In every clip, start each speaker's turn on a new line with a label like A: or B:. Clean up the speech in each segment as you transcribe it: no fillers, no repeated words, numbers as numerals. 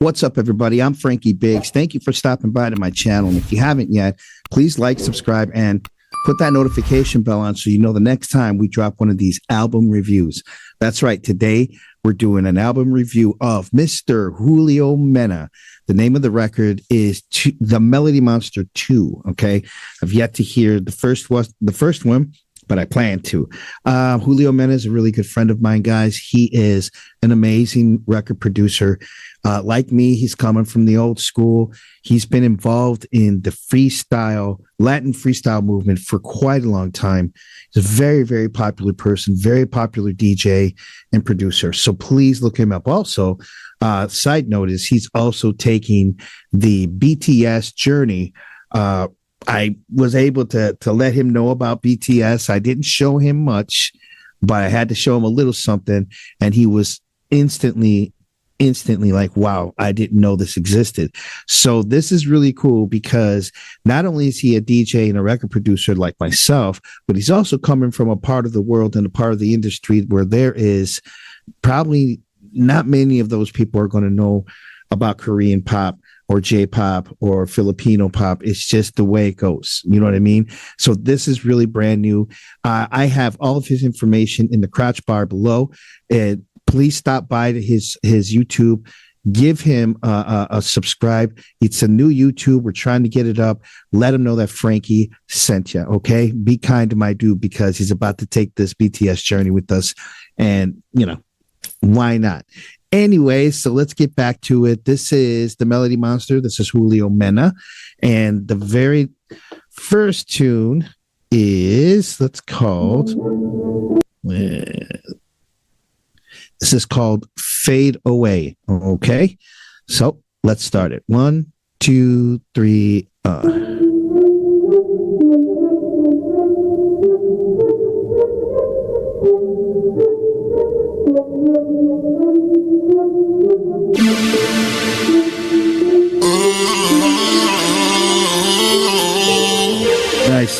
A: What's up, everybody? I'm Frankie Biggz. Thank you for stopping by to my channel. And if you haven't yet, please like, subscribe, and put that notification bell on so you know the next time we drop one of these album reviews. That's right. Today, we're doing an album review of Mr. Julio Mena. The name of the record is The Melody Monster 2. Okay. I've yet to hear the first one, but I plan to. Julio Mena is a really good friend of mine, guys. He is an amazing record producer. Like me, he's coming from the old school. He's been involved in the Latin freestyle movement for quite a long time. He's a very, very popular person, very popular DJ and producer. So please look him up. Also, side note is he's also taking the BTS journey. I was able to let him know about BTS. I didn't show him much, but I had to show him a little something, and he was instantly like, wow, I didn't know this existed. So this is really cool because not only is he a DJ and a record producer like myself, but he's also coming from a part of the world and a part of the industry where there is probably not many of those people are going to know about Korean pop or J-pop or Filipino pop. It's just the way it goes. You know what I mean? So this is really brand new. I have all of his information in the crotch bar below. And please stop by to his YouTube. Give him a subscribe. It's a new YouTube. We're trying to get it up. Let him know that Frankie sent you. Okay. Be kind to my dude because he's about to take this BTS journey with us. And, you know, why not? Anyway, so let's get back to it. This is The Melody Monster. This is Julio Mena. And the very first tune is, this is called Fade Away. Okay. So let's start it. 1, 2, 3. Nice.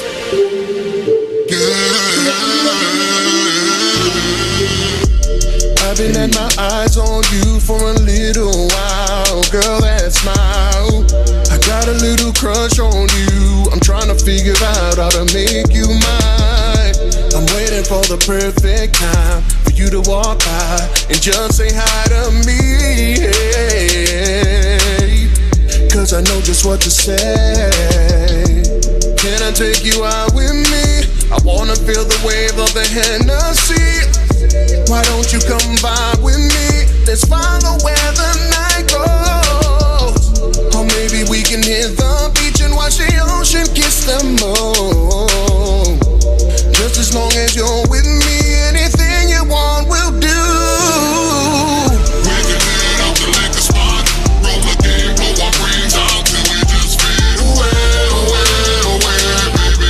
B: I've been at my eyes on you for a little while, girl, that smile. I got a little crush on you. I'm trying to figure out how to make you mine. I'm waiting for the perfect time for you to walk by and just say hi to me. Cause I know just what to say. Can I take you out with me? I wanna feel the wave of the Hennessy. Why don't you come by with me? Let's follow where the night goes. Or maybe we can hit the beach and watch the ocean kiss the moon. Just as long as you're with me, anything you want we'll do. We can head out to liquor spot, roll the game, blow our brains out till we just fade away, away, baby.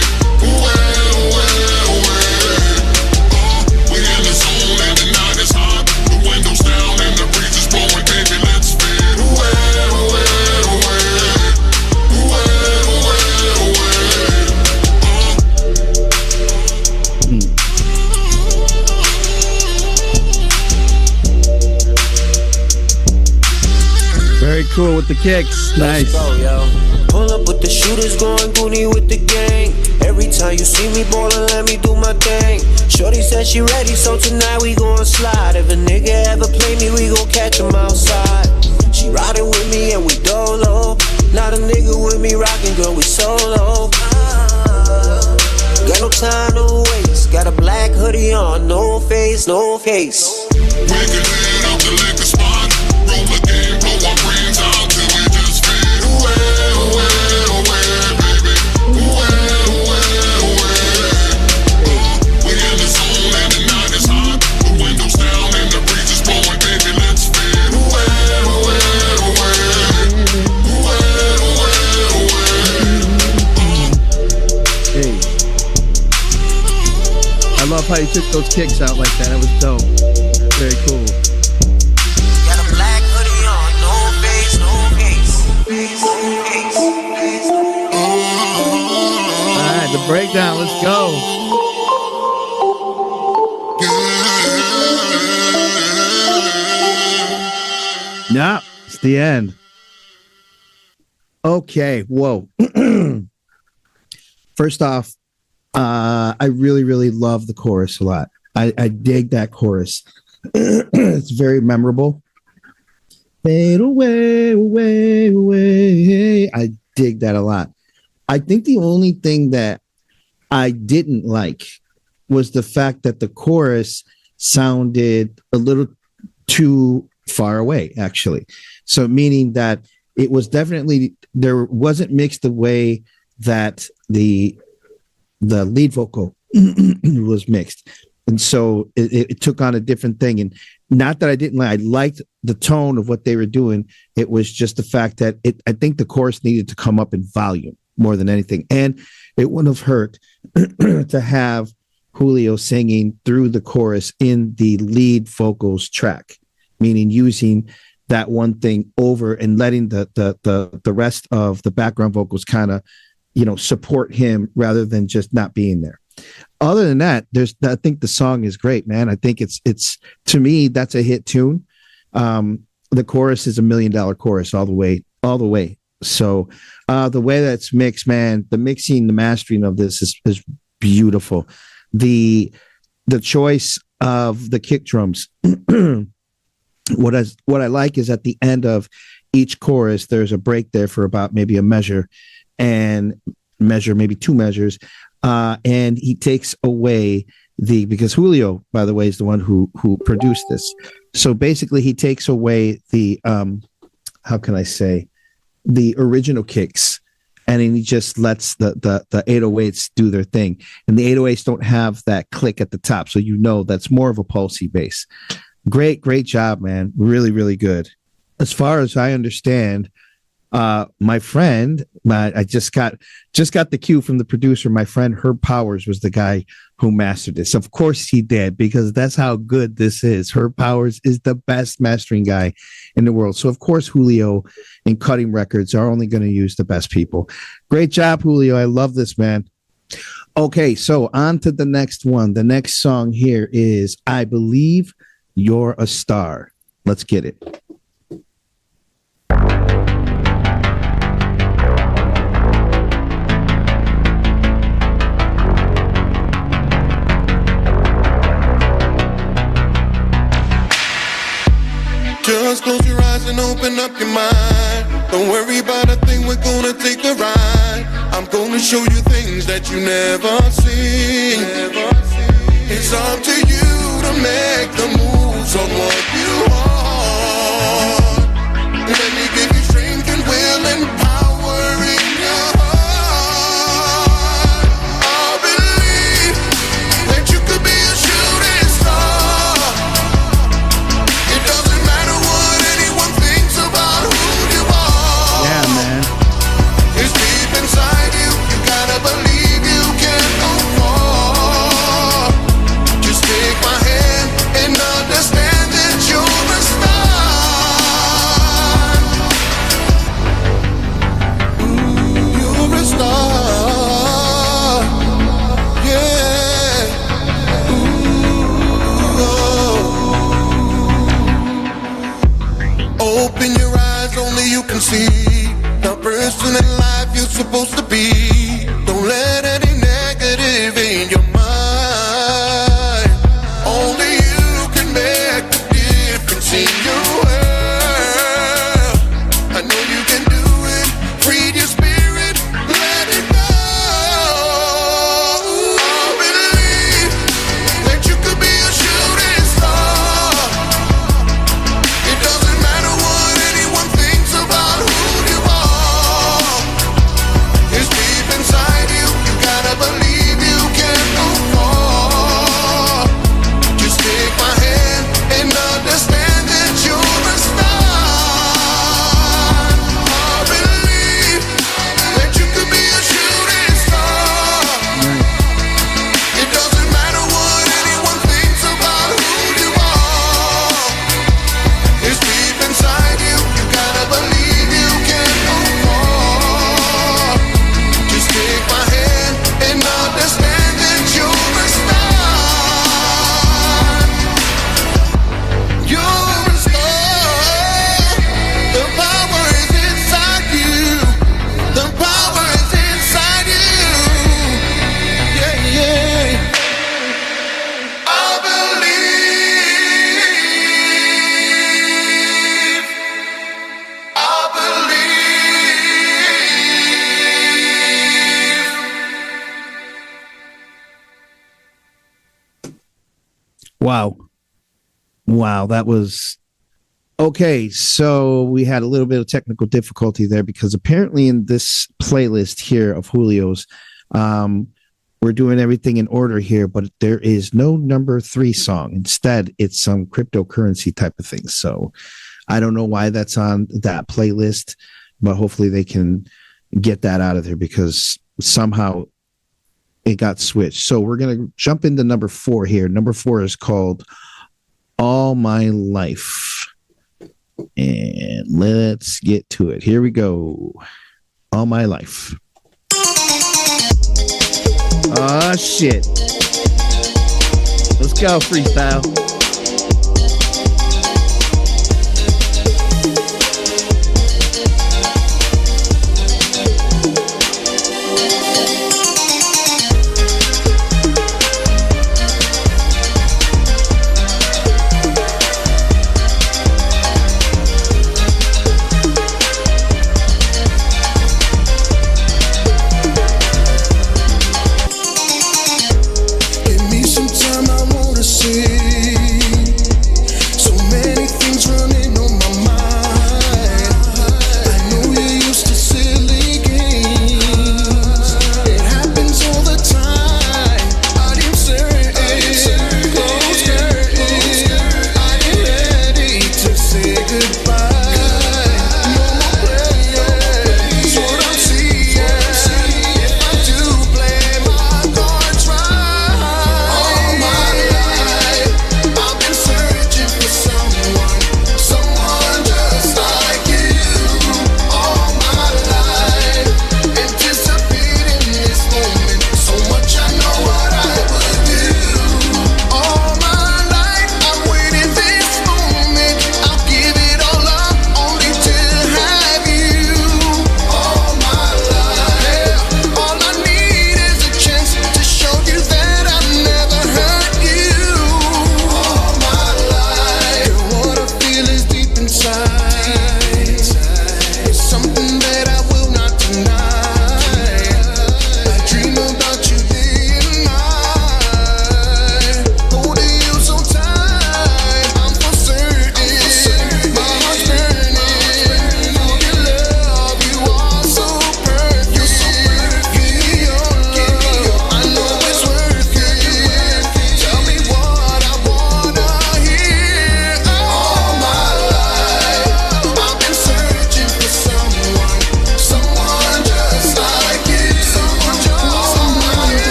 B: We in the zone and the night is hot. The windows down and the breeze is blowing, baby. Let's fade away, away, away, away, away.
A: Very cool with the kicks. Nice.
C: Let's go, yo. Pull up with the shooters, going Goonie with the gang. Every time you see me ballin', let me do my thing. Shorty said she ready, so tonight we gon' slide. If a nigga ever play me, we gon' catch him outside. She riding with me and we dolo. Not a nigga with me rockin', girl, we solo. Got no time to waste. Got a black hoodie on, no face, no face.
B: We can head out the liquor spot, roll the game, blow our brains out till we just fade away, away, away, baby. Away, away, away. We in the zone and the night is hot. The windows down and the breeze is blowing, baby. Let's fade away, away, away, away, away.
A: Hey. I love how you took those kicks out like that. That was dope. Very cool.
C: Got a black hoodie on, no face, no face, face, face, face.
A: All right, the breakdown. Let's go. Yeah, the end. Okay, whoa. First off, I really, really love the chorus a lot. I dig that chorus. It's very memorable. Fade away, away, away. I dig that a lot. I think the only thing that I didn't like was the fact that the chorus sounded a little too far away, actually. So meaning that it was definitely, there wasn't mixed the way that the lead vocal was mixed. And so it took on a different thing. And not that I didn't like, I liked the tone of what they were doing. It was just the fact that I think the chorus needed to come up in volume more than anything. And it wouldn't have hurt to have Julio singing through the chorus in the lead vocals track, meaning using that one thing over and letting the rest of the background vocals kind of, support him rather than just not being there. Other than that, I think the song is great, man. I think it's to me, that's a hit tune. The chorus is $1 million chorus all the way. So the way that's mixed, man, the mixing, the mastering of this is beautiful. The choice of the kick drums. What I like is at the end of each chorus, there's a break there for about maybe a measure, maybe two measures. And he takes away because Julio, by the way, is the one who produced this. So basically he takes away the, how can I say, the original kicks, and then he just lets the 808s do their thing. And the 808s don't have that click at the top. So, that's more of a pulsy bass. Great job, man. Really, really good. As far as I understand, my friend, I just got the cue from the producer. My friend Herb Powers was the guy who mastered this. Of course he did, because that's how good this is. Herb Powers is the best mastering guy in the world. So of course Julio and Cutting Records are only going to use the best people. Great job, Julio. I love this, man. Okay, so on to the next one. The next song here is I Believe You're a Star. Let's get it.
B: Just close your eyes and open up your mind. Don't worry about a thing, we're gonna take a ride. I'm gonna show you things that you never seen. It's up to you to make the moves on what you want. Let me give you strength and will and power in your heart. I believe that you could be a shooting star. It doesn't matter what anyone thinks about who you are.
A: Yeah, man.
B: It's deep inside you. You gotta believe you can go far. Just take my hand and understand that you're a star. Ooh, you're a star. Yeah. Ooh. Open your eyes, only you can see the person in life you're supposed to be. Don't let any negative in your mind. Only you can make the difference in your world. I know you can do it. Free your spirit, let it go. I believe that you could be a shooting star. It doesn't matter what anyone thinks about who you are. It's deep inside you. You gotta believe you can go
A: Wow. Wow, that was okay. So we had a little bit of technical difficulty there because apparently in this playlist here of Julio's, we're doing everything in order here, but there is no number 3 song. Instead, it's some cryptocurrency type of thing. So I don't know why that's on that playlist, but hopefully they can get that out of there because somehow it got switched. So we're going to jump into number 4 here. Number 4 is called All My Life. And let's get to it. Here we go. All My Life. Oh, shit. Let's go, freestyle.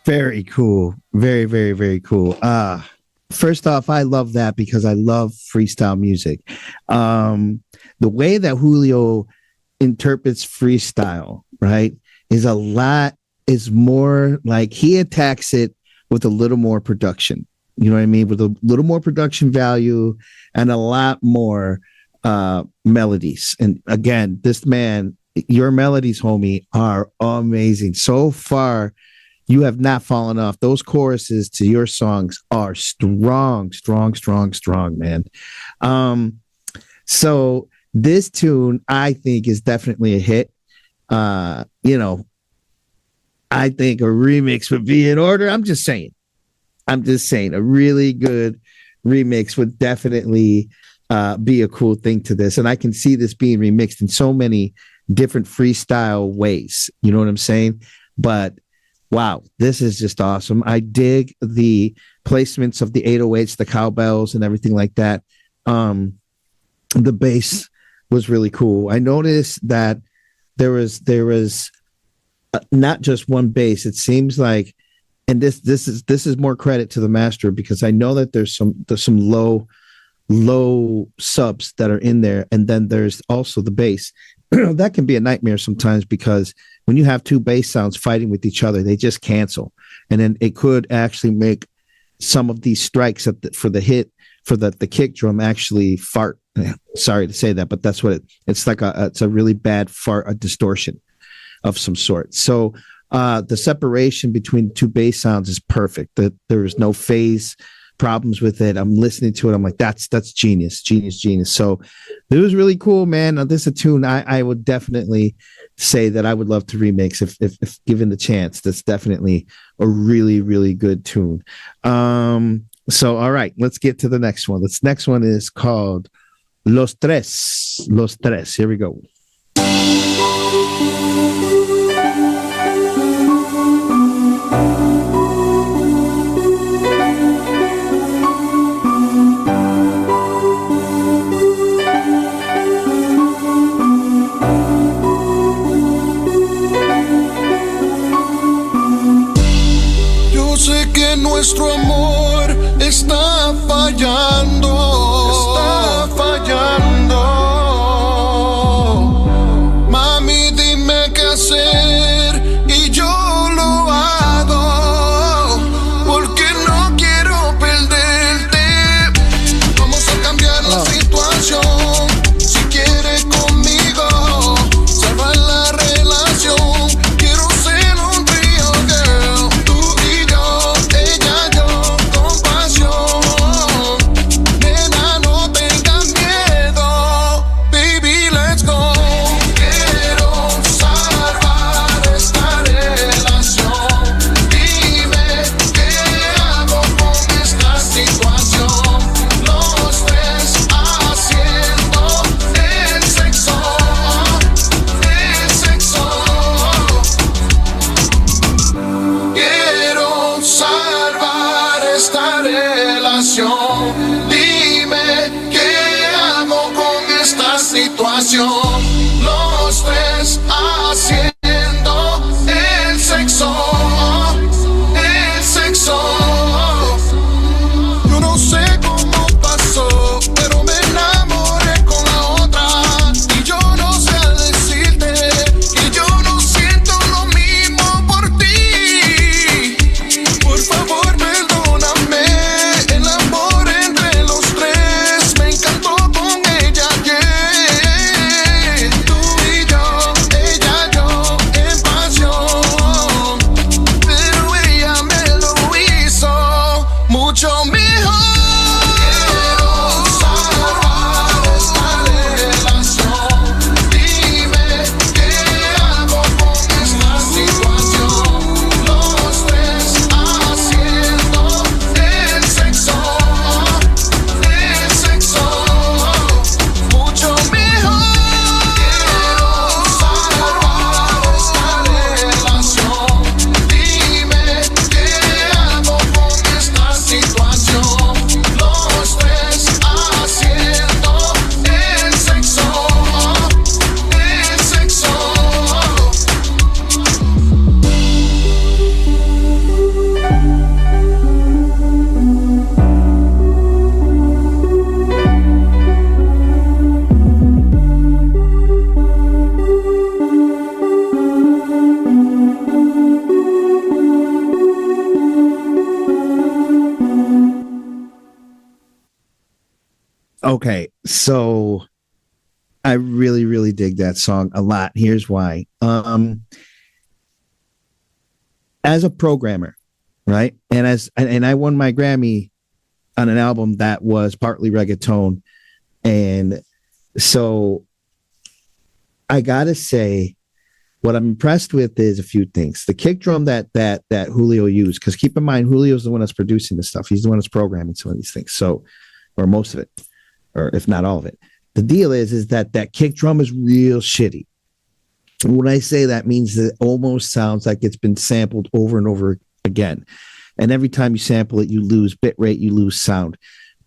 A: Very cool. Very, very, very cool. First off, I love that because I love freestyle music. The way that Julio interprets freestyle, right, is more like he attacks it with a little more production. You know what I mean? With a little more production value and a lot more melodies. And again, this man, your melodies, homie, are amazing. So far, you have not fallen off. Those choruses to your songs are strong, strong, strong, strong, man. So this tune, I think, is definitely a hit. I think a remix would be in order. I'm just saying, a really good remix would definitely be a cool thing to this. And I can see this being remixed in so many different freestyle ways. You know what I'm saying? But wow, this is just awesome. I dig the placements of the 808s, the cowbells, and everything like that. The bass was really cool. I noticed that there was not just one bass. It seems like and this is more credit to the master, because I know that there's some low subs that are in there, and then there's also the bass. That can be a nightmare sometimes, because when you have two bass sounds fighting with each other, they just cancel, and then it could actually make some of these strikes for the kick drum actually fart. Sorry to say that, but that's what it's like. It's a really bad fart, a distortion of some sort. So the separation between the two bass sounds is perfect. That there is no phase problems with it. I'm listening to it. I'm like, that's genius. So it was really cool, man. Now, this is a tune I would definitely say that I would love to remix if given the chance. That's definitely a really, really good tune. So, all right, let's get to the next one. This next one is called Los Tres. Here we go.
B: Nuestro amor está fallando. Mami, dime qué hacer y yo lo hago, porque no quiero perderte. Vamos a cambiar la situación. Si quieres conmigo, salvar la relación. Quiero ser un trío, girl. Tú y yo, ella, yo, con pasión. Nena, no tengas miedo. Baby, let's go. Quiero salvar esta relación. Dime qué hago con esta situación. Los tres haciendo el sexo. Quiero salvar esta relación. Dime qué hago con esta situación. Los tres haciendo el sexo. Yo no sé cómo pasó, pero me enamoré con la otra. Y yo no sé decirte que yo no siento lo mismo por ti. Por favor, perdóname. El amor entre los tres me encantó con ella, yeah. Tú y yo, ella, yo, en pasión. Pero ella me lo hizo mucho mejor. Quiero salvar esta relación. Dime qué hago con esta situación. Los tres haciendo el sexo. Mucho mejor. Quiero salvar esta relación. Dime qué hago con esta situación. Los tres haciendo el sexo.
A: Okay, so I really, really dig that song a lot. Here's why. As a programmer, right? And I won my Grammy on an album that was partly reggaeton. And so I gotta say, what I'm impressed with is a few things. The kick drum that Julio used, because keep in mind, Julio's the one that's producing this stuff. He's the one that's programming some of these things. So, or most of it, or if not all of it. The deal is that kick drum is real shitty. When I say that, means that it almost sounds like it's been sampled over and over again. And every time you sample it, you lose bit rate, you lose sound.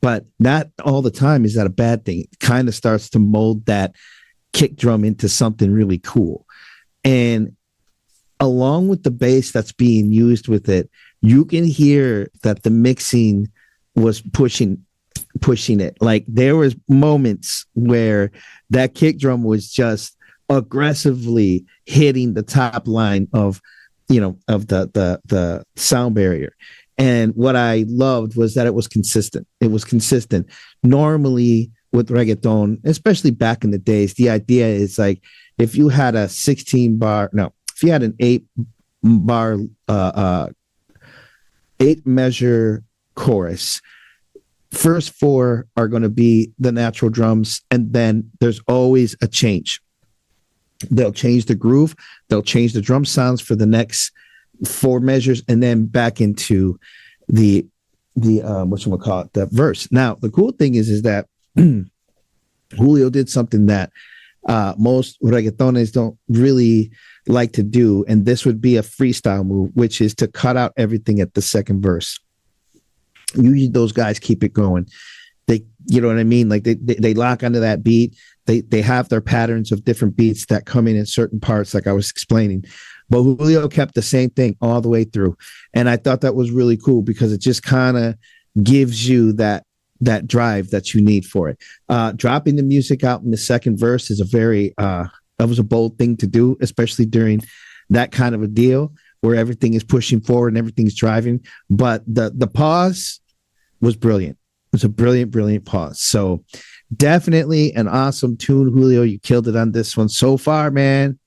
A: But not all the time is that a bad thing. It kind of starts to mold that kick drum into something really cool. And along with the bass that's being used with it, you can hear that the mixing was pushing it. Like there was moments where that kick drum was just aggressively hitting the top line of the sound barrier. And what I loved was that it was consistent. Normally with reggaeton, especially back in the days, the idea is like if you had a 8 bar 8 measure chorus, first 4 are going to be the natural drums, and then there's always a change. They'll change the groove, they'll change the drum sounds for the next 4 measures, and then back into the the verse. Now the cool thing is that Julio did something that most reggaetones don't really like to do, and this would be a freestyle move, which is to cut out everything at the second verse. Usually those guys keep it going. They, you know what I mean? Like they lock onto that beat. They have their patterns of different beats that come in certain parts, like I was explaining. But Julio kept the same thing all the way through. And I thought that was really cool because it just kind of gives you that drive that you need for it. Dropping the music out in the second verse is that was a bold thing to do, especially during that kind of a deal where everything is pushing forward and everything's driving. But the pause was brilliant. It was a brilliant pause. So definitely an awesome tune, Julio. You killed it on this one so far, man.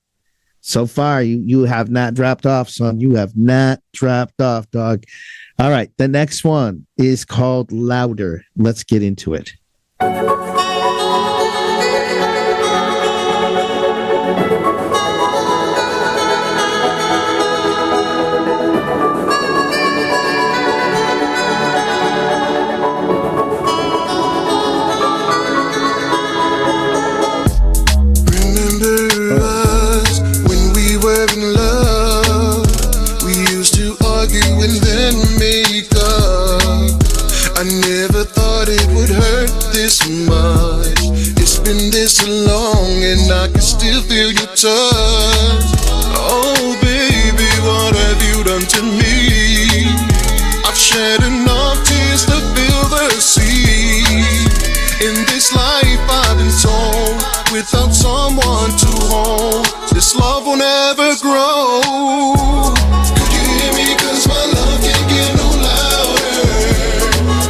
A: So far, you have not dropped off, son. You have not dropped off, dog. All right, the next one is called Louder. Let's get into it.
B: Much. It's been this long and I can still feel your touch. Oh baby, what have you done to me? I've shed enough tears to fill the sea. In this life I've been told, without someone to hold, this love will never grow. Could you hear me? 'Cause my love can't get no louder.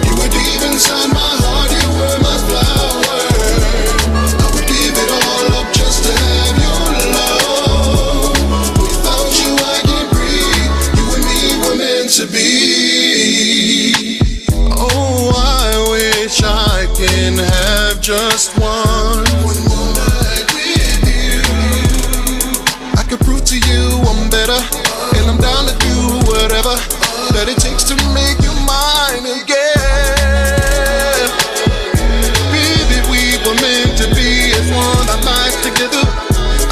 B: You were deep inside my heart. To be. Oh, I wish I can have just one more night with you. I could prove to you I'm better, and I'm down to do whatever that it takes to make you mine again. Baby, we were meant to be as one, our lives together.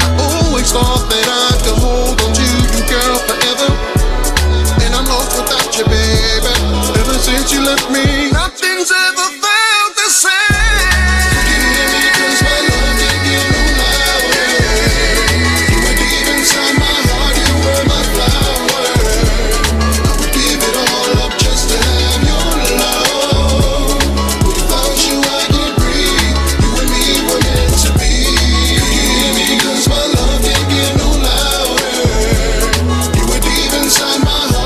B: I always thought that I could hold on to you, girl, forever. I'm lost without you, baby. Ever since you left me, nothing's ever felt the same. You hear me? 'Cause my love can't get no louder. You were deep inside my heart, you were my flower. I would give it all up just to have your love. Without you I can't breathe. You and me were meant to be. You hear me? 'Cause my love can't get no louder. You were deep inside my heart.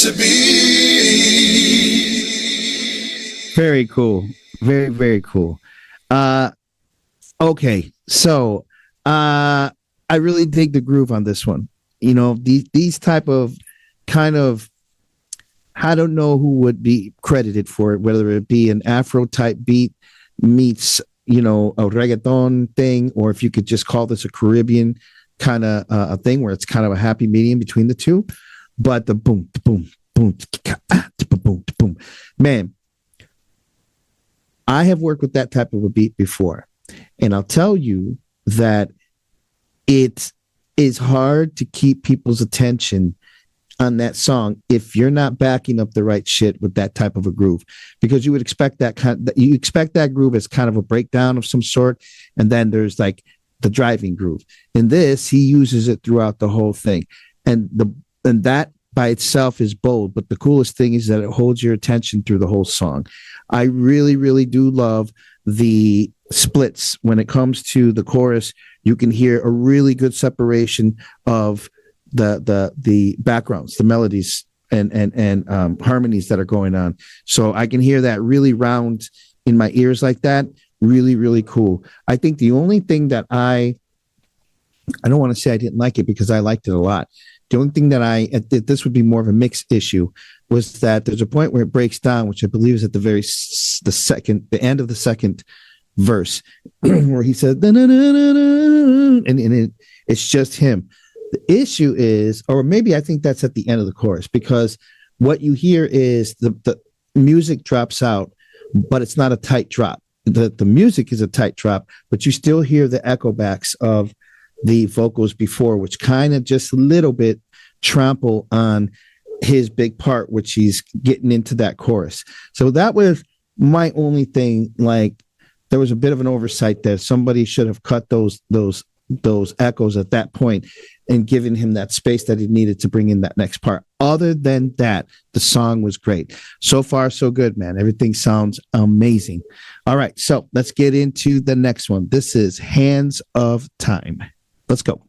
B: To be.
A: Very cool. Very cool. Okay, so I really dig the groove on this one. You know, these type of kind of, I don't know who would be credited for it, whether it be an Afro type beat meets, you know, a reggaeton thing, or if you could just call this a Caribbean kind of a thing where it's kind of a happy medium between the two. But the boom, boom, boom, boom, boom, man, I have worked with that type of a beat before, and I'll tell you that it is hard to keep people's attention on that song if you're not backing up the right shit with that type of a groove, because you would expect you expect that groove as kind of a breakdown of some sort, and then there's like the driving groove. In this, he uses it throughout the whole thing, and that by itself is bold, but the coolest thing is that it holds your attention through the whole song. I really, really do love the splits when it comes to the chorus. You can hear a really good separation of the backgrounds, the melodies and harmonies that are going on. So I can hear that really round in my ears like that. Really, really cool. I think the only thing that I don't want to say I didn't like it, because I liked it a lot. The only thing that this would be more of a mixed issue, was that there's a point where it breaks down, which I believe is at the end of the second verse, where he says, and it's just him. The issue is, or maybe I think that's at the end of the chorus, because what you hear is the music drops out, but it's not a tight drop. The music is a tight drop, but you still hear the echo backs of the vocals before, which kind of just a little bit trample on his big part, which he's getting into that chorus. So that was my only thing. Like, there was a bit of an oversight there. Somebody should have cut those echoes at that point and given him that space that he needed to bring in that next part. Other than that, the song was great. So far, so good, man. Everything sounds amazing. All right, so let's get into the next one. This is Hands of Time. Let's go.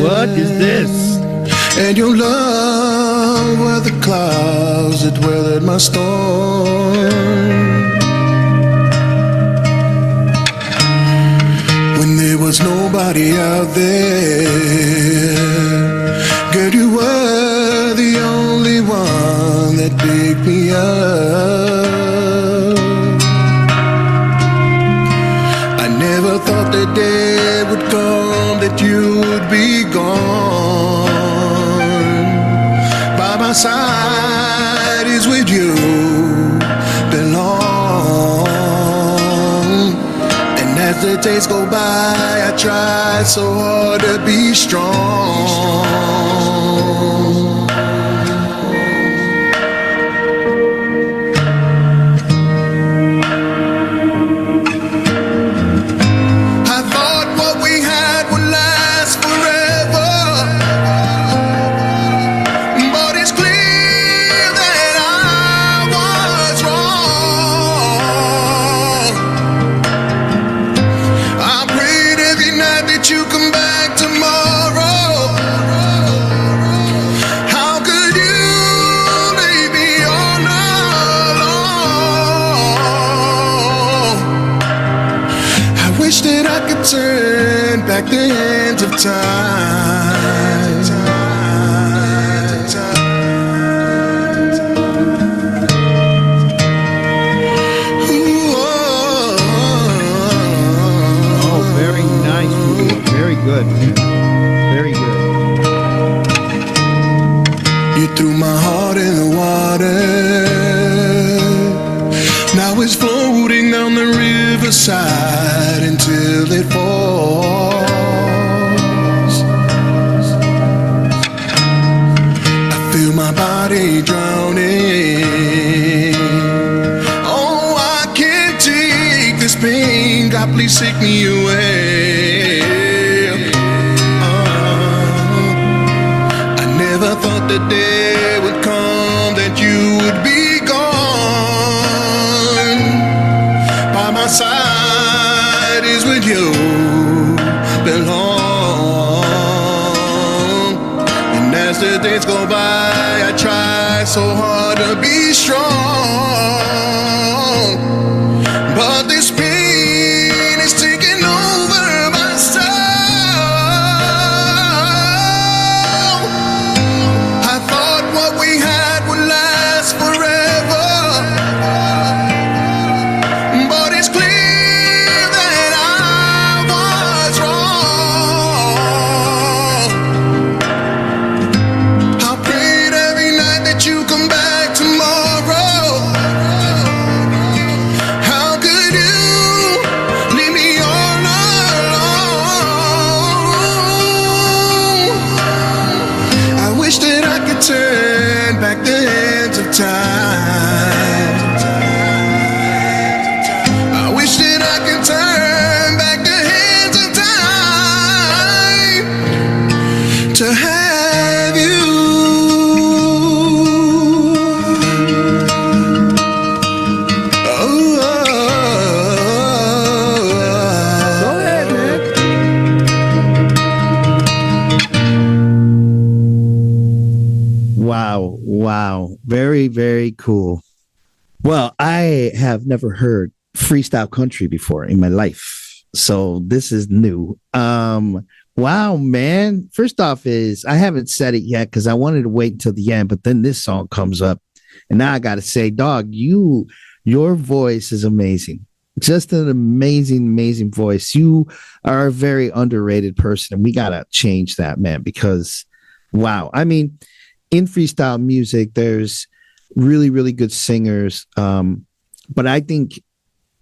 A: What is this?
B: And your love were the clouds that weathered my storm. When there was nobody out there, girl, you were the only one that picked me up. I never thought the day would come that you would be gone. By my side is with you belong. And as the days go by, I try so hard to be strong. Turn back the hands of time. Ooh,
A: oh, very nice, Julio. Very good. Very good.
B: You threw my heart in the water. Now it's floating down the riverside until it falls. I feel my body drowning. Oh, I can't take this pain. God, please take me away. I never thought the day would come that you would be gone. By my side is with you belong. And as the days go by, I try so hard to be strong, but this pain is taking over my soul. I thought what we had would last forever, but it's clear that I was wrong. turn back the hands of time. I wish that I could turn back the hands of time to have you.
A: Go ahead, man. Wow. Very, very cool. Well, I have never heard freestyle country before in my life. So this is new. Wow, man. First off is I haven't said it yet because I wanted to wait until the end, but then this song comes up. And now I gotta say, dog, your voice is amazing. Just an amazing voice. You are a very underrated person, and we gotta change that, man, because wow. I mean, in freestyle music, there's really good singers. But I think,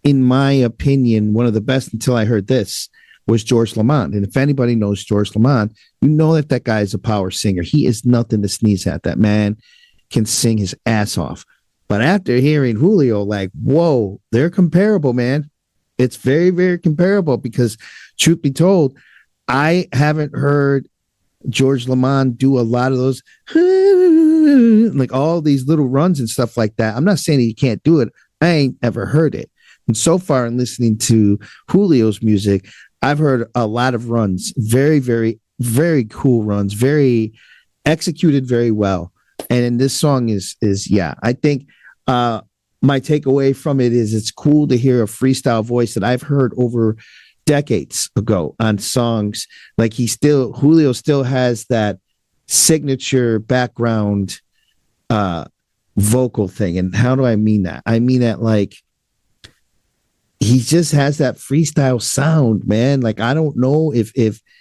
A: in my opinion, one of the best until I heard this was George Lamont. And if anybody knows George Lamont, you know that guy is a power singer. He is nothing to sneeze at. That man can sing his ass off. But after hearing Julio, like, whoa, they're comparable, man. It's very comparable because, truth be told, I haven't heard George Lamont do a lot of those, like all these little runs and stuff like that. I'm not saying that he can't do it. I ain't ever heard it. And so far in listening to Julio's music, I've heard a lot of runs, very cool runs, very executed very well. And this song is yeah, I think my takeaway from it is it's cool to hear a freestyle voice that I've heard over decades ago on songs. Like Julio still has that signature background vocal thing. And how do I mean that? I mean that like he just has that freestyle sound, man. Like I don't know if it's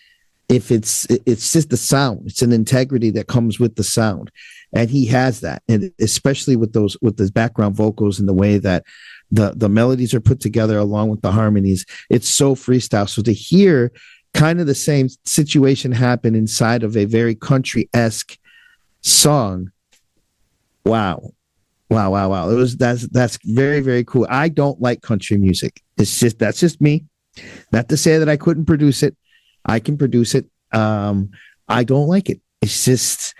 A: just the sound. It's an integrity that comes with the sound. And he has that. And especially with his background vocals and the way that the melodies are put together along with the harmonies, it's so freestyle. So to hear kind of the same situation happen inside of a very country-esque song, wow. That's very cool. I don't like country music. That's just me. Not to say that I couldn't produce it. I can produce it. I don't like it. It's just,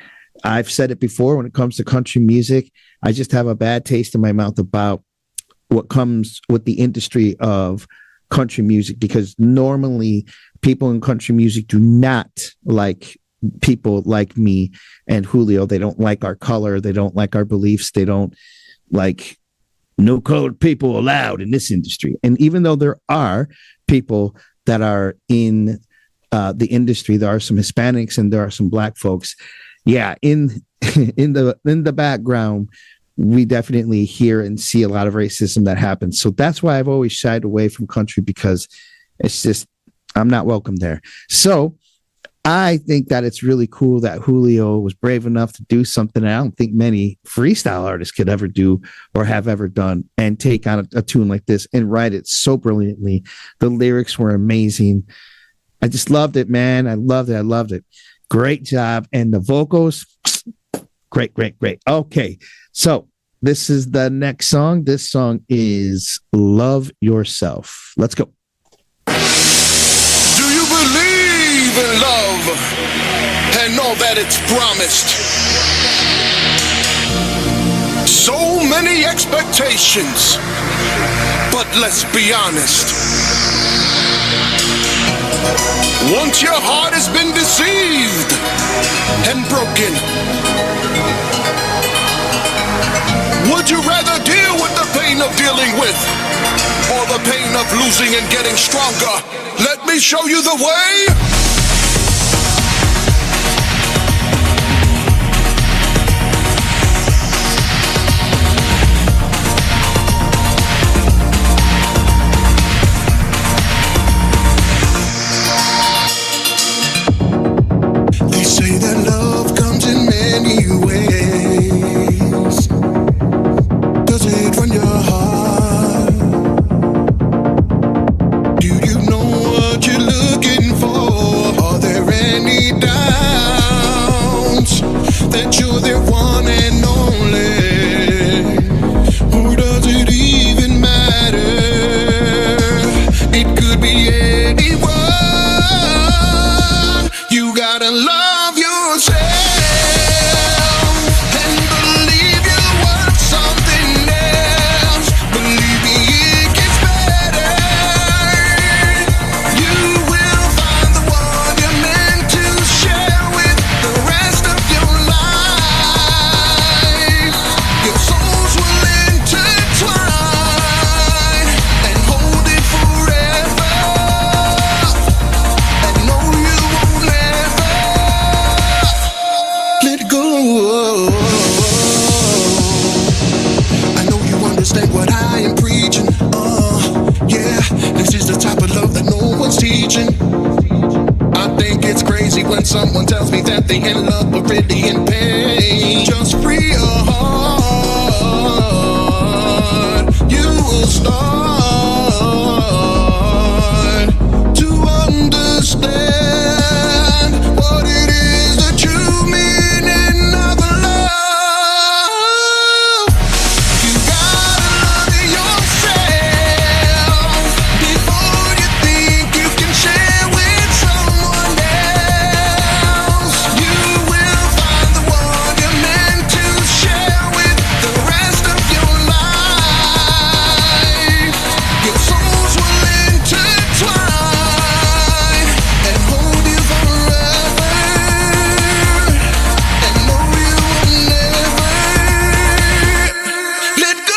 A: I've said it before, when it comes to country music, I just have a bad taste in my mouth about what comes with the industry of country music, because normally people in country music do not like people like me and Julio. They don't like our color. They don't like our beliefs. They don't like no colored people allowed in this industry. And even though there are people that are in the industry, there are some Hispanics and there are some Black folks. Yeah, in the background, we definitely hear and see a lot of racism that happens. So that's why I've always shied away from country, because it's just, I'm not welcome there. So I think that it's really cool that Julio was brave enough to do something I don't think many freestyle artists could ever do or have ever done, and take on a tune like this and write it so brilliantly. The lyrics were amazing. I just loved it, man. I loved it. Great job. And the vocals, great. Okay. So this is the next song. This song is Love Yourself. Let's go.
B: Do you believe in love and know that it's promised? So many expectations, but let's be honest. Once your heart has been deceived and broken, would you rather deal with the pain of dealing with, or the pain of losing and getting stronger? Let me show you the way. Do you know what you're looking for? that you're the one and only. Or does it even matter? It could be anyone. You gotta love yourself and believe you're worth something else. Believe me, it gets better. You will find the one you're meant to share with the rest of your life. Your souls will intertwine and hold it forever. And no, you won't ever let go. I know you understand what I am preaching. Yeah, this is the type of love that no one's teaching. I think it's crazy when someone tells me that they in love but really in pain. Just free your heart. You will start to understand what it is that you mean in other love. You gotta love yourself before you think you can share with someone else. You will find the one you're meant to share with the rest of your life. Your souls will intertwine and hold you forever. And no, you will never let go.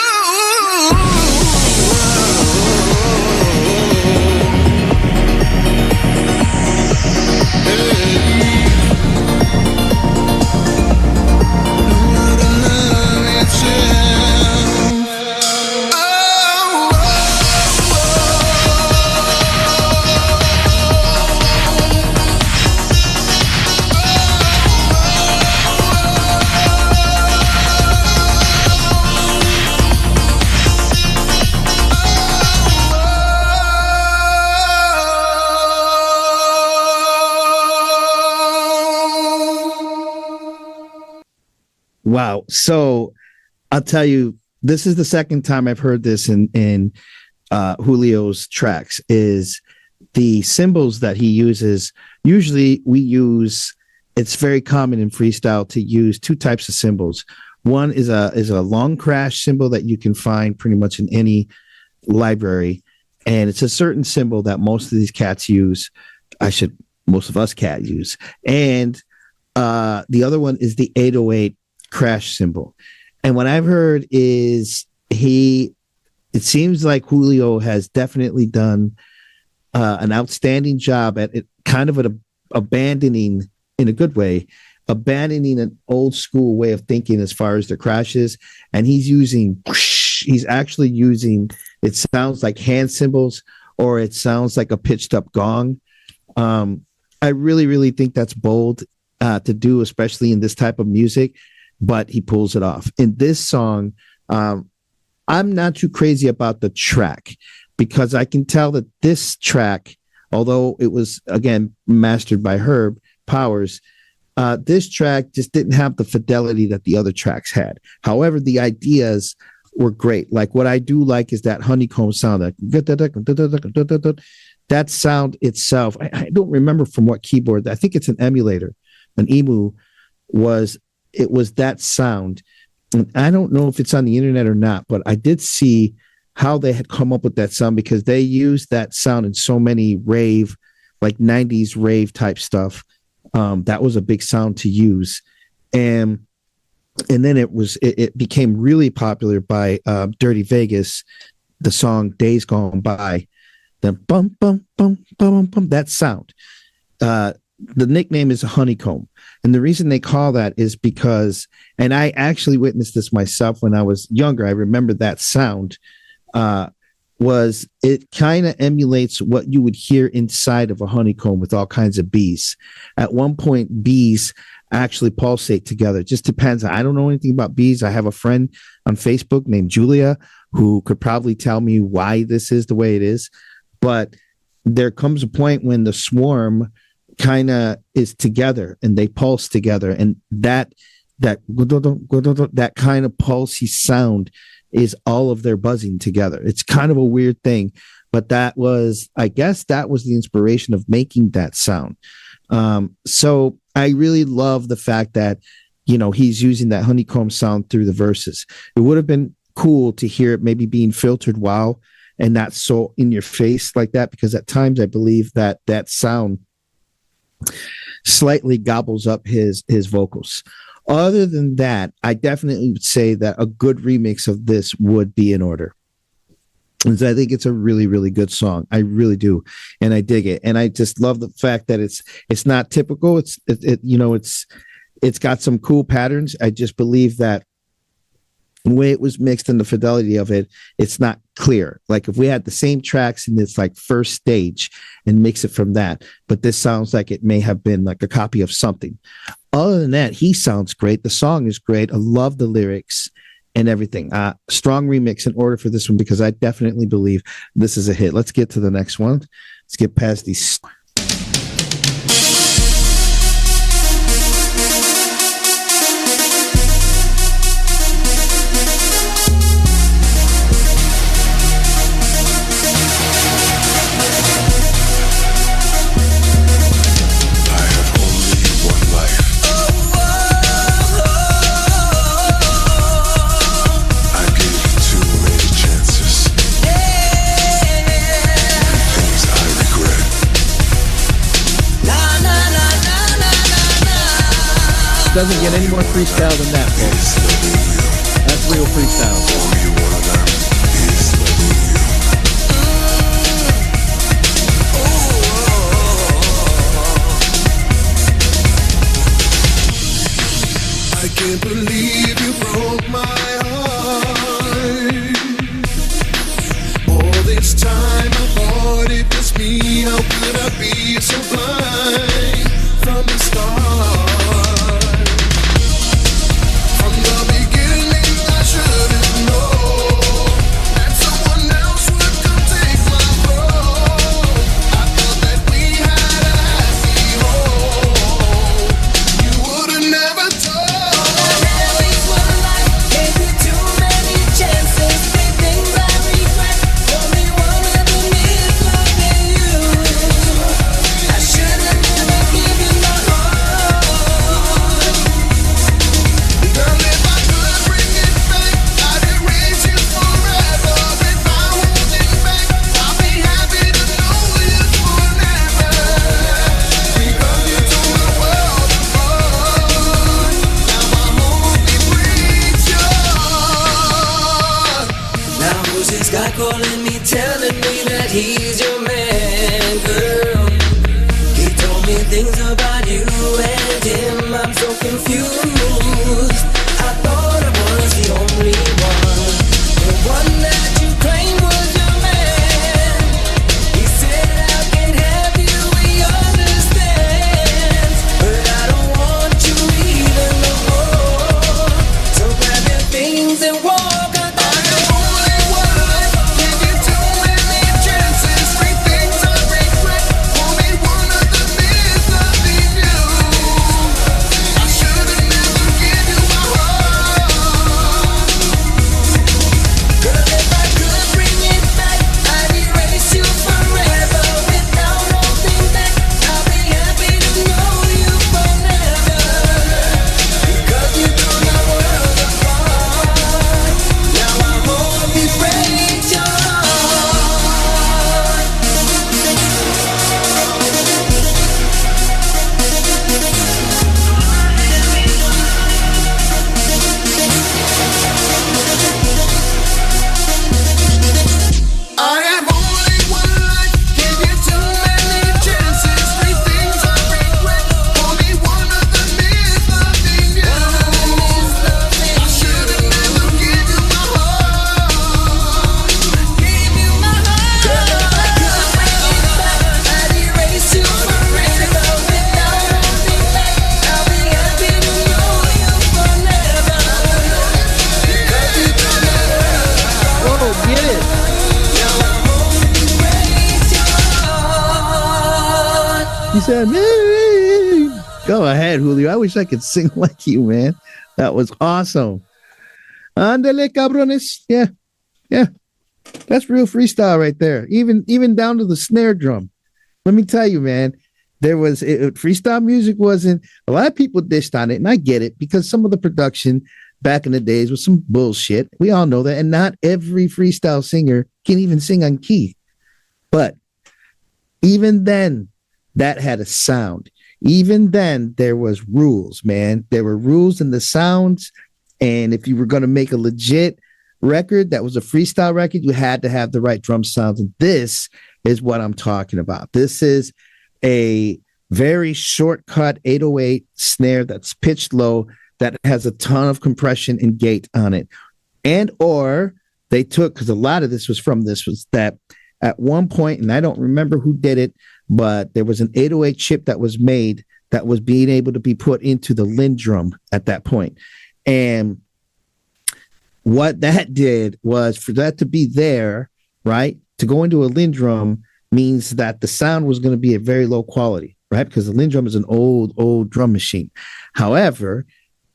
A: Wow. So I'll tell you, this is the second time I've heard this in Julio's tracks. Is the symbols that he uses. Usually we use, it's very common in freestyle to use two types of symbols. One is a long crash symbol that you can find pretty much in any library. And it's a certain symbol that most of these cats use. Most of us cat use. And the other one is the 808 crash symbol. And what I've heard is it seems like Julio has definitely done an outstanding job at it, kind of abandoning, in a good way, abandoning an old school way of thinking as far as the crashes. And he's actually using, it sounds like hand cymbals, or it sounds like a pitched up gong. I really, really think that's bold to do, especially in this type of music, but he pulls it off. In this song, I'm not too crazy about the track, because I can tell that this track, although it was, again, mastered by Herb Powers, this track just didn't have the fidelity that the other tracks had. However, the ideas were great. Like, what I do like is that honeycomb sound, that sound itself. I don't remember from what keyboard. I think it's an emulator, an EMU it was that sound. And I don't know if it's on the internet or not, but I did see how they had come up with that sound, because they used that sound in so many rave, like 90s rave type stuff. That was a big sound to use. And then it became really popular by Dirty Vegas, the song Days Gone By. The bum, bum, bum, bum, bum, that sound. The nickname is honeycomb. And the reason they call that is because, and I actually witnessed this myself when I was younger, I remember that sound, was it kind of emulates what you would hear inside of a honeycomb with all kinds of bees. At one point, bees actually pulsate together. It just depends. I don't know anything about bees. I have a friend on Facebook named Julia who could probably tell me why this is the way it is. But there comes a point when the swarm kind of is together and they pulse together, and that that kind of pulsy sound is all of their buzzing together. It's kind of a weird thing, but I guess that was the inspiration of making that sound. So I really love the fact that, he's using that honeycomb sound through the verses. It would have been cool to hear it maybe being filtered and not so in your face like that, because at times I believe that sound slightly gobbles up his vocals. Other than that, I definitely would say that a good remix of this would be in order. Because I think it's a really, really good song. I really do. And I dig it. And I just love the fact that it's not typical. It's got some cool patterns. I just believe that the way it was mixed and the fidelity of it, it's not clear. Like if we had the same tracks in this like first stage and mix it from that, but this sounds like it may have been like a copy of something. Other than that, he sounds great. The song is great. I love the lyrics and everything. Strong remix in order for this one, because I definitely believe this is a hit. Let's get to the next one. Let's get past these. Doesn't get any more freestyle than that, folks. That's real freestyle.
B: I can't believe you broke my heart. All this time I thought it was me. How could I be so blind from the start?
C: Calling me, telling me that he's your man, girl. He told me things about you and him. I'm so confused. I thought I was the only one, the one that you claimed was your man. He said I can have you, we understand, but I don't want you even no more. So grab your things and walk out the door.
A: He said, go ahead, Julio. I wish I could sing like you, man. That was awesome. Andale, cabrones. Yeah. Yeah. That's real freestyle right there. Even down to the snare drum. Let me tell you, man, freestyle music wasn't, a lot of people dished on it, and I get it, because some of the production back in the days was some bullshit. We all know that. And not every freestyle singer can even sing on key. But even then, that had a sound. Even then, there was rules, man. There were rules in the sounds. And if you were going to make a legit record that was a freestyle record, you had to have the right drum sounds. And this is what I'm talking about. This is a very shortcut 808 snare that's pitched low, that has a ton of compression and gate on it. And or they took, because a lot of this was that at one point, and I don't remember who did it, but there was an 808 chip that was made that was being able to be put into the Lindrum at that point. And what that did was, for that to be there, right, to go into a Lindrum means that the sound was going to be a very low quality, right? Because the Lindrum is an old drum machine. However,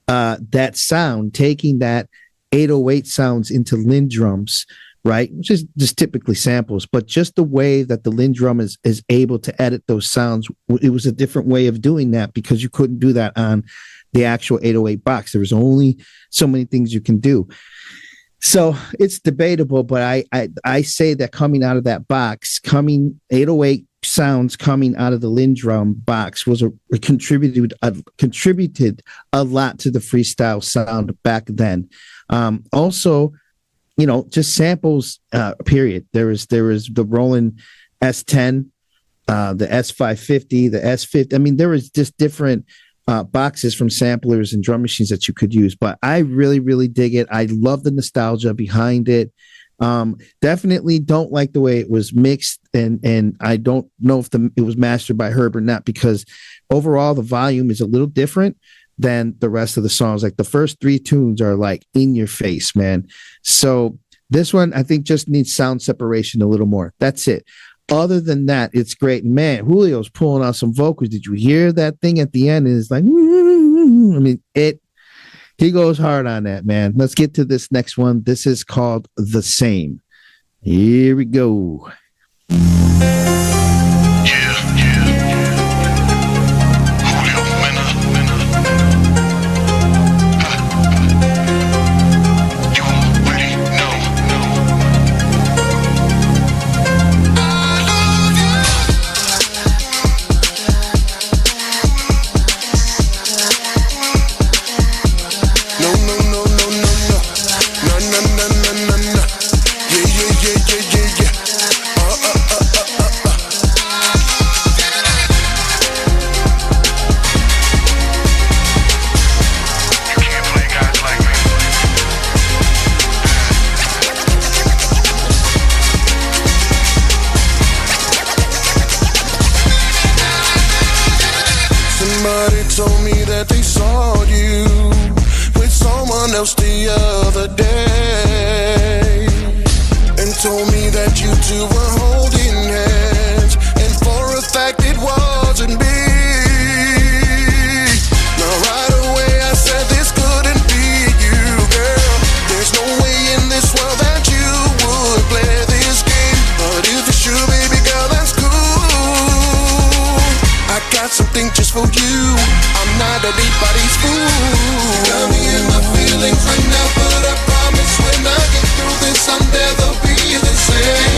A: that sound, taking that 808 sounds into Lindrums, right, which is just typically samples, but just the way that the Lindrum is able to edit those sounds, it was a different way of doing that, because you couldn't do that on the actual 808 box. There was only so many things you can do. So it's debatable, but I say that coming out of that box, 808 sounds coming out of the Lindrum box was contributed a lot to the freestyle sound back then. Also, just samples, period. There was the Roland S10, the S550, the S50. I mean, there was just different boxes from samplers and drum machines that you could use, but I really, really dig it. I love the nostalgia behind it. Definitely don't like the way it was mixed, and I don't know if it was mastered by Herb or not, because overall the volume is a little different than the rest of the songs. Like the first 3 tunes are like in your face, man. So this one, I think, just needs sound separation a little more. That's it. Other than that, it's great. Man, Julio's pulling out some vocals. Did you hear that thing at the end? It's like, I mean, he goes hard on that, man. Let's get to this next one. This is called The Same. Here we go.
B: Julio Mena. You already know. Somebody told me that they saw you with someone else the other day, and told me that you two were holding hands, and for a fact it wasn't me. Now right away I said this couldn't be you, girl. There's no way in this world that you would play this game, but if it's true, baby girl, that's cool. I got something just for you. I'm not anybody's fool. You got me in my feelings right now, but I promise when I get through this, I'll never be the same.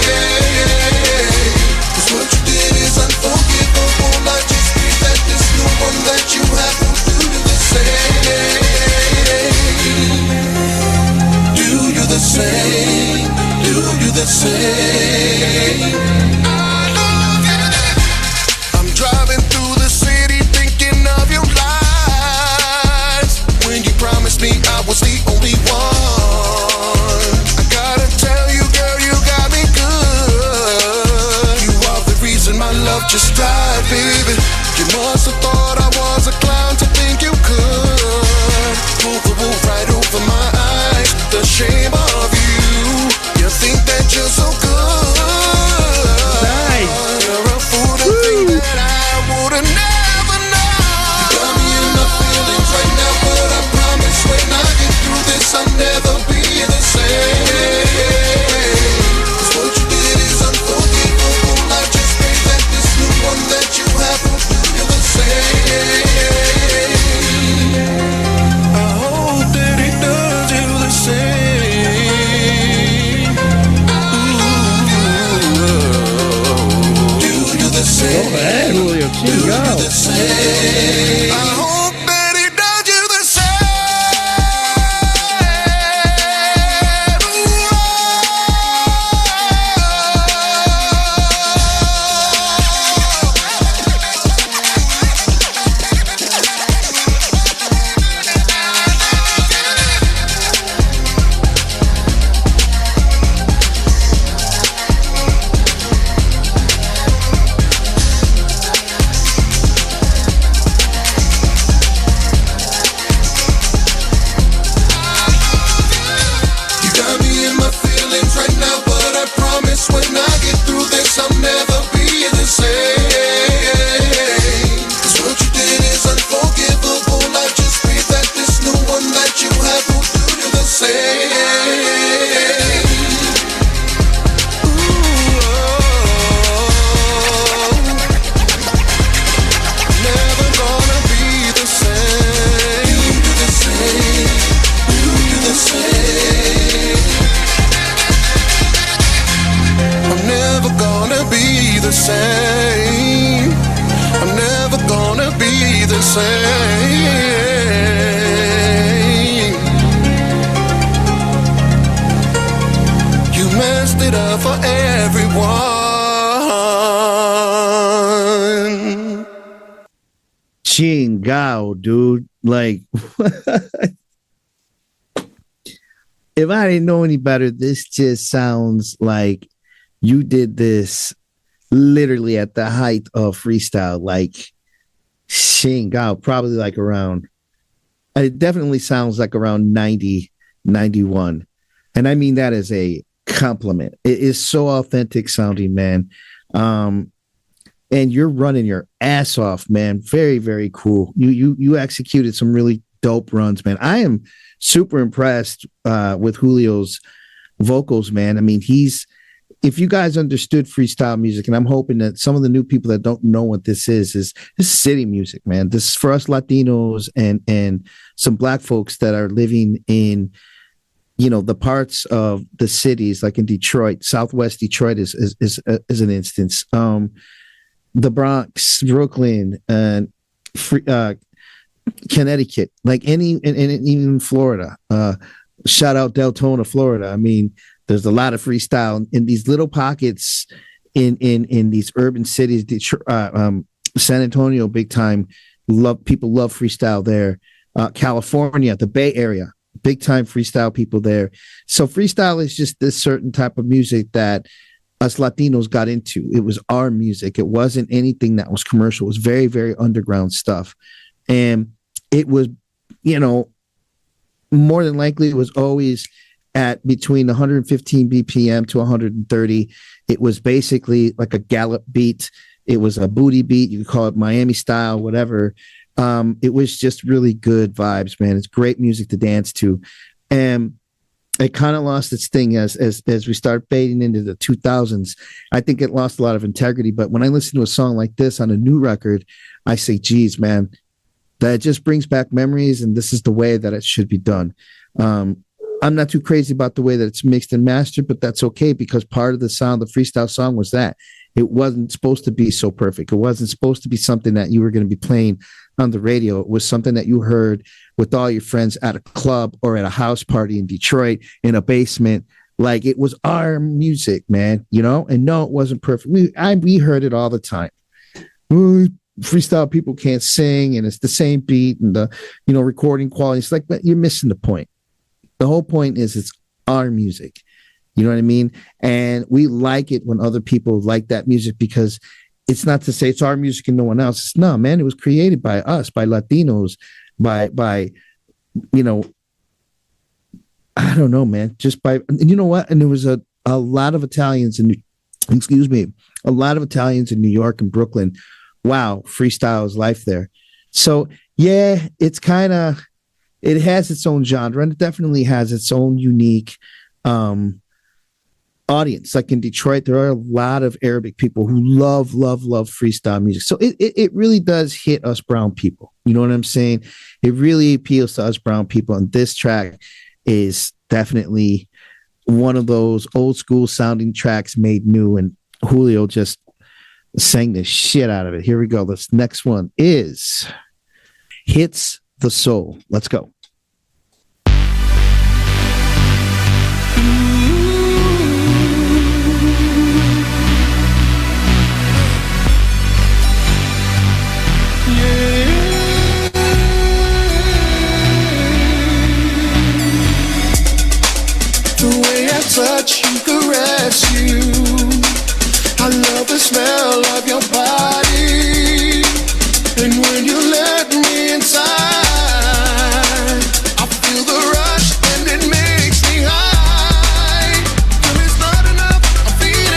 B: 'Cause what you did is unforgivable. I just pray that this new one that you have will do you the same. Do you the same? Do you the same? Driving through the city thinking of your lies, when you promised me I was the only one. I gotta tell you, girl, you got me good. You are the reason my love just died, baby. You must have thought I was a clown to think you could pull the wool right over my eyes. The shame of you. You think that you're so good.
A: Nice.
B: You're a fool to think that I would've never known. You got me in my feelings right now, but I promise when promise when I get through this, I'll never be the same. 'Cause what you did is unforgivable. I just pray that this new one that you have will do you the same. Never gonna be the same. You do the same. You do the same. I'm never gonna be the same. I'm never gonna be the same. You messed it up for everyone.
A: Chingao, dude. Like, if I didn't know any better, this just sounds like you did this literally at the height of freestyle. Like, Chingao, probably like around, it definitely sounds like around 90, 91. And I mean that as a compliment. It is so authentic sounding, man. And you're running your ass off, man. Very, very cool. You executed some really dope runs, man. I am super impressed with Julio's vocals, man. I mean, if you guys understood freestyle music, and I'm hoping that some of the new people that don't know what this is city music, man. This is for us Latinos and some Black folks that are living in, you know, the parts of the cities, like in Detroit. Southwest Detroit is an instance. The Bronx, Brooklyn, and Connecticut, like and even Florida. Shout out Deltona, Florida. I mean, there's a lot of freestyle in these little pockets in these urban cities. Detroit, San Antonio, big time. People love freestyle there. California, the Bay Area, big time freestyle people there. So freestyle is just this certain type of music that us Latinos got into. It was our music. It wasn't anything that was commercial. It was very, very underground stuff. And it was, you know, more than likely, it was always at between 115 BPM to 130. It was basically like a gallop beat. It was a booty beat. You could call it Miami style, whatever. It was just really good vibes, man. It's great music to dance to. And it kind of lost its thing as we start fading into the 2000s. I think it lost a lot of integrity. But when I listen to a song like this on a new record, I say, geez, man, that just brings back memories. And this is the way that it should be done. I'm not too crazy about the way that it's mixed and mastered, but that's okay, because part of the sound of the freestyle song was that it wasn't supposed to be so perfect. It wasn't supposed to be something that you were going to be playing on the radio. It was something that you heard with all your friends at a club or at a house party in Detroit in a basement. Like, it was our music, man, you know? And no, it wasn't perfect. We heard it all the time. Ooh, freestyle people can't sing, and it's the same beat and the, you know, recording quality. It's like, but you're missing the point. The whole point is it's our music. You know what I mean? And we like it when other people like that music, because it's not to say it's our music and no one else. It's no, man, it was created by us, by Latinos, by, you know, I don't know, man, just by, you know what? And there was a lot of Italians in New York and Brooklyn. Wow. Freestyle is life there. So yeah, it's kind of, it has its own genre, and it definitely has its own unique audience. Like in Detroit, there are a lot of Arabic people who love freestyle music. So it really does hit us brown people. You know what I'm saying? It really appeals to us brown people. And this track is definitely one of those old school sounding tracks made new. And Julio just sang the shit out of it. Here we go. This next one is Hits the Soul. Let's go.
B: Touch you, caress you. I love the smell of your body. And when you let me inside, I feel the rush and it makes me high. Till it's not enough, I'm feeling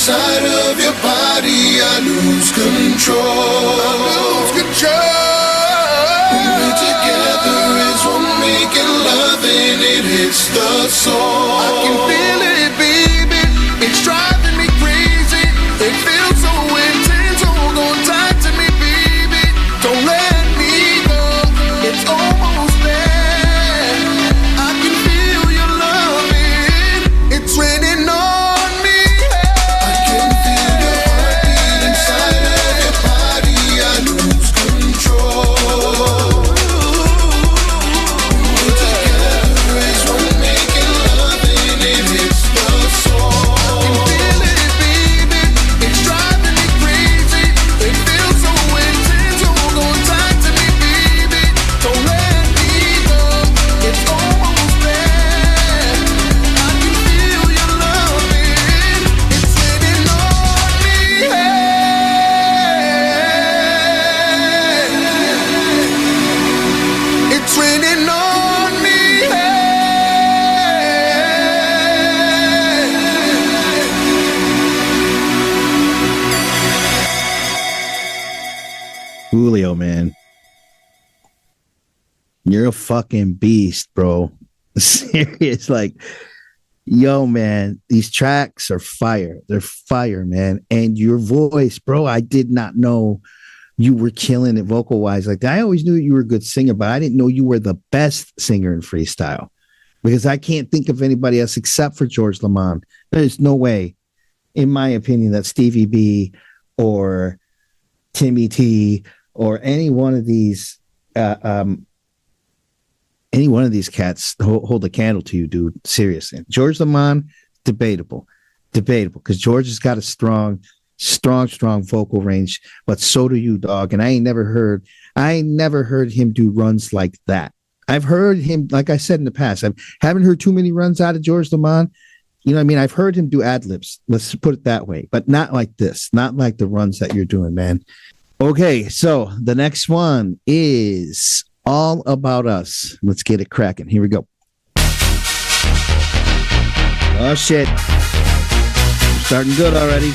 B: inside of your body, I lose control. When we're together is one making love and it hits the soul. I can feel it, baby. It's driving me crazy. It feels so intense. Hold on tight to me, baby. Don't let me go. It's almost there. I can feel your loving. It's raining on me. I can feel your heartbeat inside of your body. I lose control. We're together as one making love and it hits the soul. I can feel it, baby. It's driving me crazy. It feels so intense. Hold on tight to me, baby. Don't let me go. It's almost there. I can feel your loving. It's raining on me. It's raining on me.
A: Julio, man. You're a fucking beast, bro. Serious. Like, yo, man, these tracks are fire. They're fire, man. And your voice, bro, I did not know you were killing it vocal wise like that. I always knew you were a good singer, but I didn't know you were the best singer in freestyle, because I can't think of anybody else except for George Lamond. There's no way, in my opinion, that Stevie B or Timmy T or any one of these cats hold a candle to you, dude. Seriously. George Lamond, debatable, because George has got a strong vocal range, but so do you, dog. And I ain't never heard him do runs like that. I've heard him, like I said in the past, I haven't heard too many runs out of George Lamond. You know what I mean? I've heard him do ad libs. Let's put it that way, but not like this, not like the runs that you're doing, man. Okay, so the next one is All About Us. Let's get it cracking. Here we go. Oh, shit. Starting good already.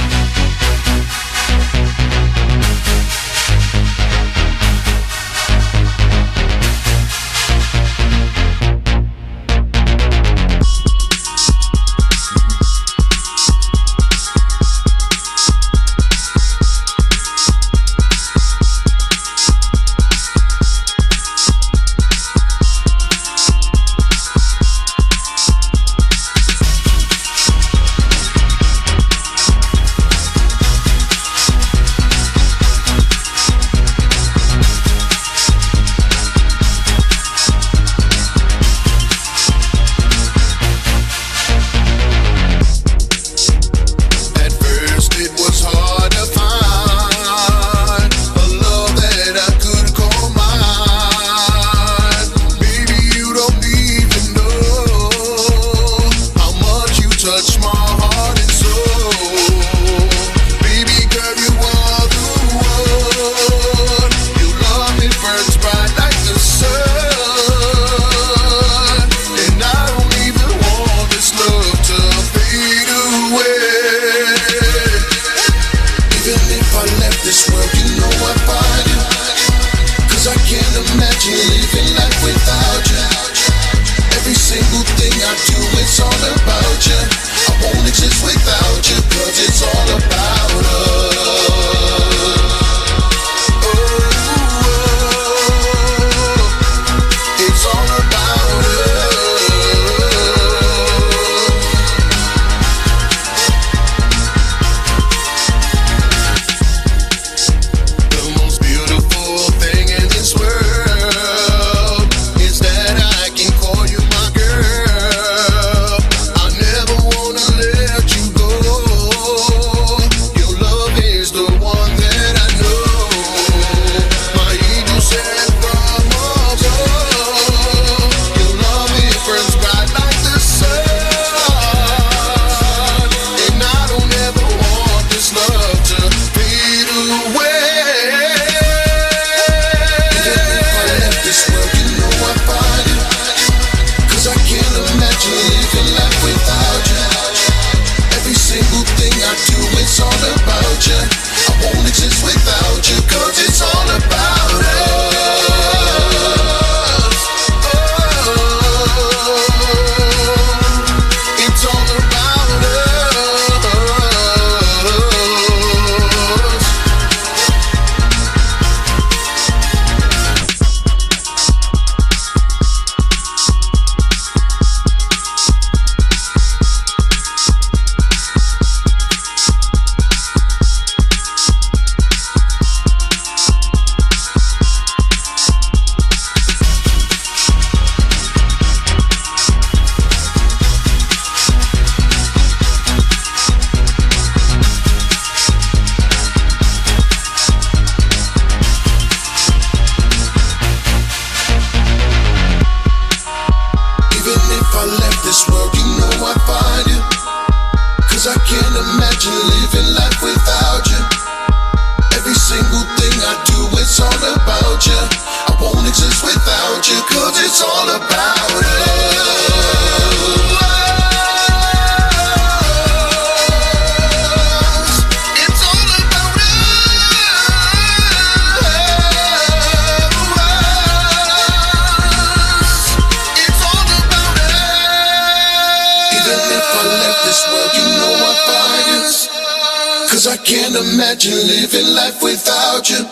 B: 'cause I can't imagine living life without you.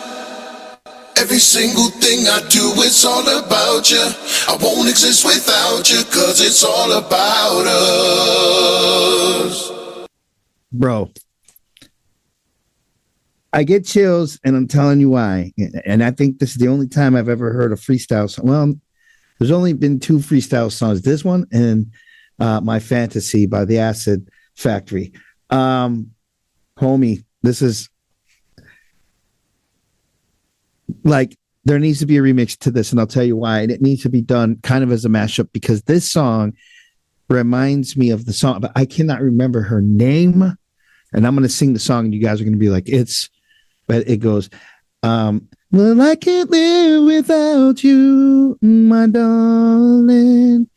B: Every single thing I do, it's all about you. I won't exist without you, 'cause it's all about us.
A: Bro, I get chills, and I'm telling you why. And I think this is the only time I've ever heard a freestyle song. Well, there's only been 2 freestyle songs, this one and My Fantasy by the Acid Factory. Homie, this is like, there needs to be a remix to this, and I'll tell you why. And it needs to be done kind of as a mashup, because this song reminds me of the song, but I cannot remember her name. And I'm going to sing the song, and you guys are going to be like, but it goes, well, I can't live without you, my darling.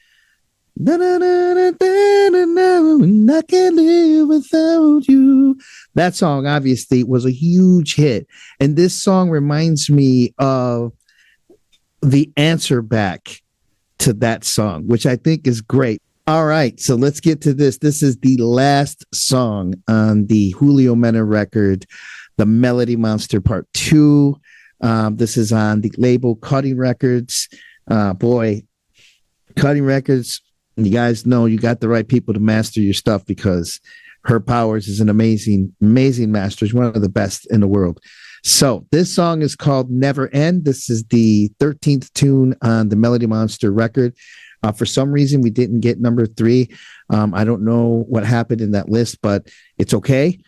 A: Da, da, da, da, da, da, da, I can't live without you. That song obviously was a huge hit. And this song reminds me of the answer back to that song, which I think is great. All right, so let's get to this. This is the last song on the Julio Mena record, The Melody Monster Part 2. This is on the label Cutting Records. Boy, Cutting Records, you guys know you got the right people to master your stuff, because Herb Powers is an amazing, amazing master. He's one of the best in the world. So this song is called Never End. This is the 13th tune on the Melody Monster record. For some reason, we didn't get number 3. I don't know what happened in that list, but it's okay.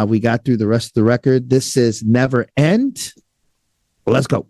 A: We got through the rest of the record. This is Never End. Let's go.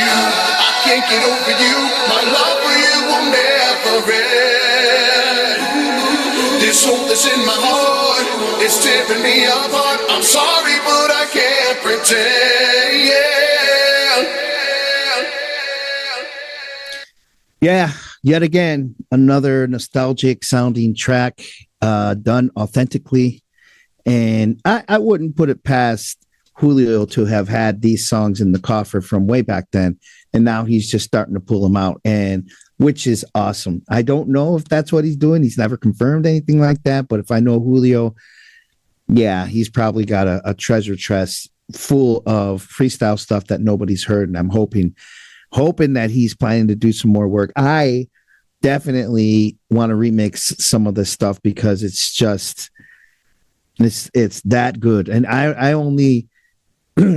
B: I can't get over you. My love for you will never end. This hope that's in my heart is tearing me apart. I'm sorry, but I can't pretend.
A: Yeah, yet again, another nostalgic sounding track done authentically. And I wouldn't put it past Julio to have had these songs in the coffer from way back then. And now he's just starting to pull them out, and which is awesome. I don't know if that's what he's doing. He's never confirmed anything like that. But if I know Julio, yeah, he's probably got a treasure chest full of freestyle stuff that nobody's heard. And I'm hoping that he's planning to do some more work. I definitely want to remix some of this stuff because it's just it's that good. And I only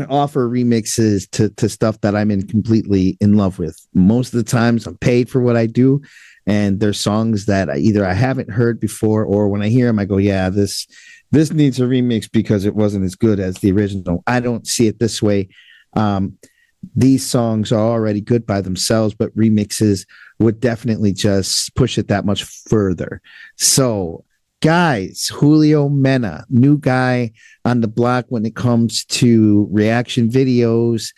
A: offer remixes to stuff that I'm completely in love with. Most of the times I'm paid for what I do, and there's songs that I haven't heard before, or when I hear them I go, yeah, this needs a remix because it wasn't as good as the original. I don't see it this way. These songs are already good by themselves, but remixes would definitely just push it that much further. So, guys, Julio Mena, new guy on the block when it comes to reaction videos,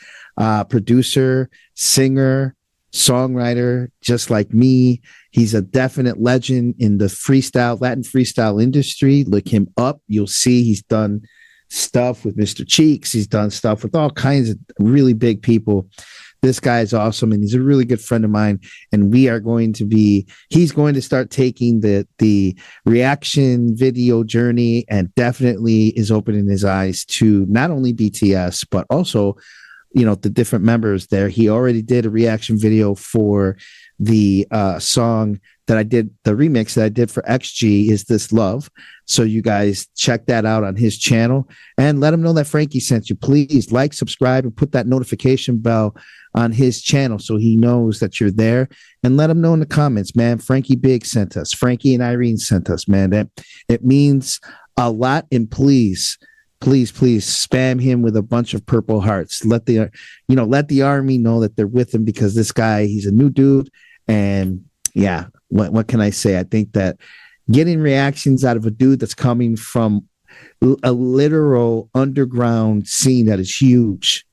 A: producer, singer, songwriter, just like me. He's a definite legend in the Latin freestyle industry. Look him up. You'll see he's done stuff with Mr. Cheeks. He's done stuff with all kinds of really big people. This guy is awesome, and he's a really good friend of mine. And he's going to start taking the reaction video journey, and definitely is opening his eyes to not only BTS, but also, the different members there. He already did a reaction video for the song that I did, the remix that I did for XG, Is This Love? So you guys check that out on his channel and let him know that Frankie sent you. Please like, subscribe, and put that notification bell on his channel so he knows that you're there. And let him know in the comments, man, Frankie Biggz sent us. Frankie and Irene sent us, man. That it means a lot. And please spam him with a bunch of purple hearts. Let the army know that they're with him, because this guy, he's a new dude. And yeah, what can I say? I think that getting reactions out of a dude that's coming from a literal underground scene that is huge,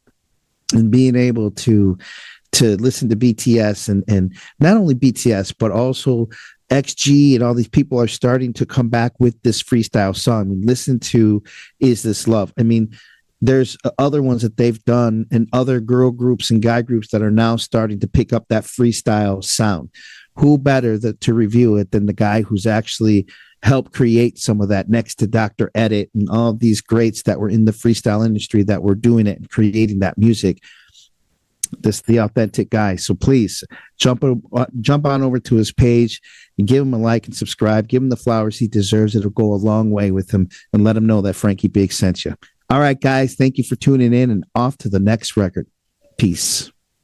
A: and being able to listen to BTS and not only BTS, but also XG and all these people are starting to come back with this freestyle song. I mean, listen to Is This Love? I mean, there's other ones that they've done, and other girl groups and guy groups that are now starting to pick up that freestyle sound. Who better to review it than the guy who's actually helped create some of that, next to Dr. Edit and all of these greats that were in the freestyle industry that were doing it and creating that music. This the authentic guy. So please jump on over to his page and give him a like and subscribe. Give him the flowers he deserves. It'll go a long way with him, and let him know that Frankie Biggz sent you. All right, guys, thank you for tuning in, and off to the next record. Peace.